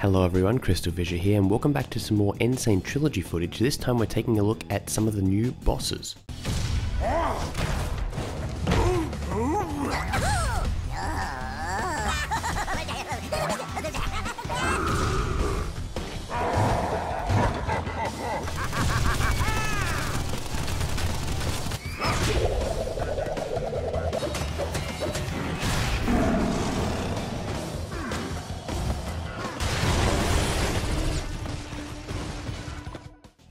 Hello everyone, CrystalFissure here, and welcome back to some more N-Sane Trilogy footage. This time we're taking a look at some of the new bosses.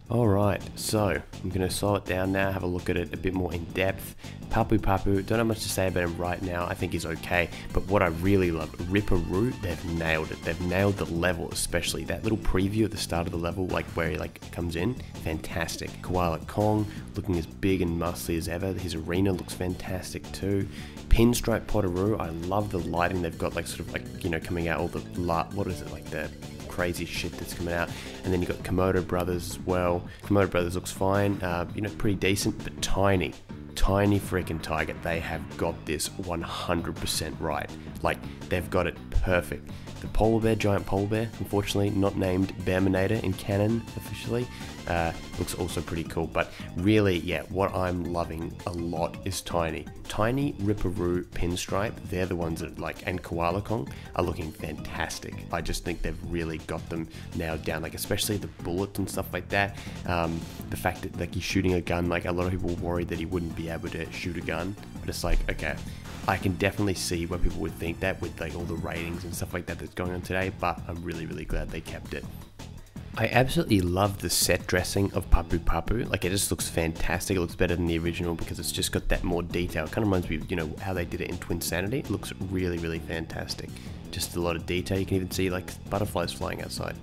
Alright, so I'm going to slow it down now, have a look at it a bit more in depth. Papu Papu, don't have much to say about him right now, I think he's okay, but what I really love, Ripperoo, they've nailed it. They've nailed the level, especially that little preview at the start of the level, like where he comes in, fantastic. Koala Kong, looking as big and muscly as ever, his arena looks fantastic too. Pinstripe Potoroo, I love the lighting they've got, coming out all the, the crazy shit that's coming out. And then you got Komodo Brothers as well. Komodo Brothers looks fine, pretty decent, but tiny freaking tiger. They have got this 100% right. Like, they've got it perfect. The polar bear, giant polar bear, unfortunately not named Bearminator in canon officially, looks also pretty cool. But really, yeah, what I'm loving a lot is Tiny, Ripperoo, Pinstripe. They're the ones that and Koala Kong are looking fantastic. I just think they've really got them nailed down. Especially the bullets and stuff like that. The fact that he's shooting a gun. A lot of people were worried that he wouldn't be able to shoot a gun, but it's okay. I can definitely see why people would think that with all the ratings and stuff like that that's going on today, but I'm really glad they kept it. I absolutely love the set dressing of Papu Papu. It just looks fantastic. It looks better than the original because it's just got that more detail. It kind of reminds me of, how they did it in Twinsanity. It looks really fantastic. Just a lot of detail. You can even see butterflies flying outside.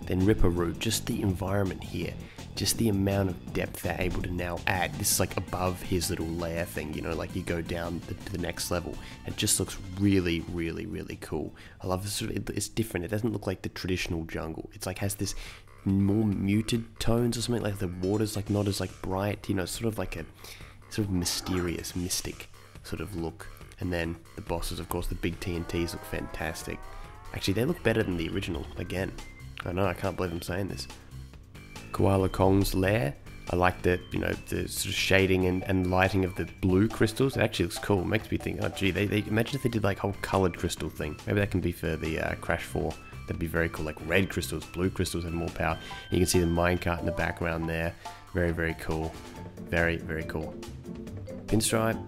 Then Ripperoo, just the environment here. Just the amount of depth they're able to now add. This is above his little lair thing, you go down to the next level. It just looks really cool. I love this it's different. It doesn't look like the traditional jungle. It's has this more muted tones or something, the water's not as bright, sort of mysterious, mystic sort of look. And then the bosses, of course, the big TNTs look fantastic. Actually, they look better than the original, again. I know, I can't believe I'm saying this. Koala Kong's lair, I like the sort of shading and lighting of the blue crystals. It actually looks cool. It makes me think, oh gee, they imagine if they did whole colored crystal thing. Maybe that can be for the Crash 4. That'd be very cool. Red crystals, blue crystals have more power. And you can see the minecart in the background there. Very cool. Very cool. Pinstripe,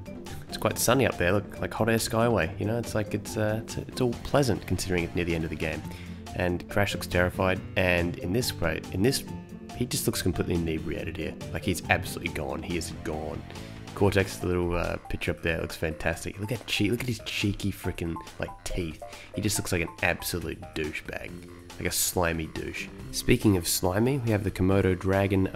it's quite sunny up there. Look, hot air skyway. It's all pleasant considering it's near the end of the game. And Crash looks terrified. And in this he just looks completely inebriated here. He's absolutely gone. He is gone. Cortex, the little picture up there, looks fantastic. Look at his cheeky freaking teeth. He just looks like an absolute douchebag, like a slimy douche. Speaking of slimy, we have the Komodo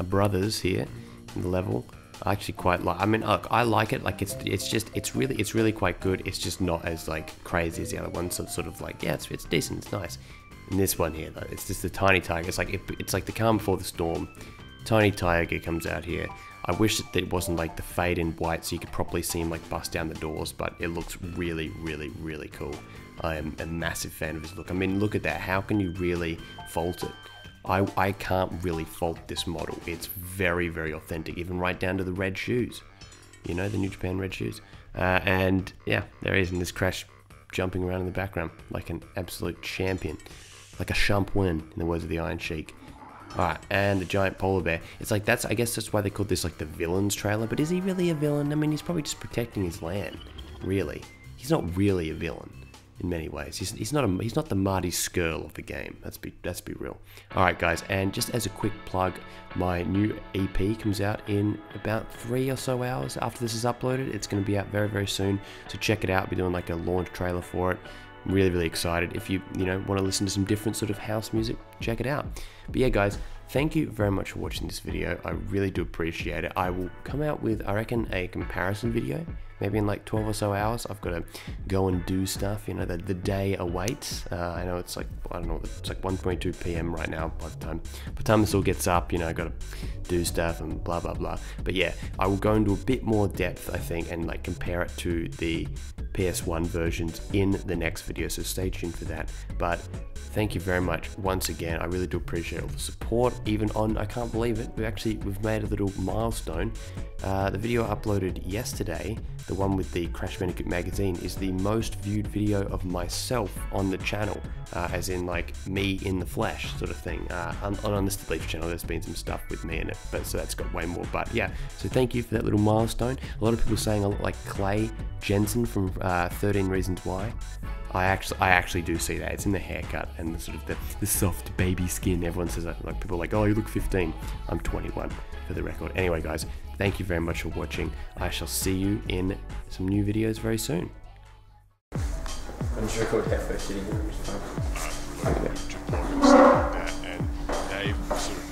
Brothers here in the level. I actually quite like. I mean, look, I like it. It's really quite good. It's just not as crazy as the other ones. So it's sort of yeah, it's decent. It's nice. And this one here, though, it's just the tiny tiger. It's like the calm before the storm. Tiny tiger comes out here. I wish that it wasn't the fade in white so you could properly see him bust down the doors, but it looks really cool. I am a massive fan of his look. I mean, look at that. How can you really fault it? I can't really fault this model. It's very authentic, even right down to the red shoes. The New Japan red shoes. And yeah, there he is in this Crash jumping around in the background like an absolute champion. Like a champion, in the words of the Iron Sheik. Alright, and the giant polar bear. It's I guess that's why they called this the villains trailer, but is he really a villain? I mean, he's probably just protecting his land, really. He's not really a villain, in many ways. He's not the Marty Skrull of the game, let's be real. Alright guys, and just as a quick plug, my new EP comes out in about 3 or so hours after this is uploaded. It's going to be out very soon, so check it out. I'll be doing a launch trailer for it. I'm really excited. If you want to listen to some different sort of house music, check it out. But yeah guys, thank you very much for watching this video. I really do appreciate it. I will come out with, I reckon, a comparison video maybe in 12 or so hours. I've got to go and do stuff, the day awaits. I know it's I don't know, it's 1:22 p.m. right now by the time this all gets up, I got to do stuff and blah blah. But yeah, I will go into a bit more depth, I think, and compare it to the PS1 versions in the next video, so stay tuned for that. But thank you very much once again. I really do appreciate all the support, even on, I can't believe it, we've made a little milestone. The video I uploaded yesterday, the one with the Crash Bandicoot magazine, is the most viewed video of myself on the channel, as in like me in the flesh sort of thing. On the Leaf channel there's been some stuff with me in it, but so that's got way more. But yeah, so thank you for that little milestone. A lot of people saying I look like Clay Jensen from 13 Reasons Why. I actually do see that. It's in the haircut and the sort of the soft baby skin. Everyone says that, like people are like, oh, you look 15. I'm 21 for the record. Anyway guys, thank you very much for watching. I shall see you in some new videos very soon. I'm just recording that first shitting. Like that, and they sort of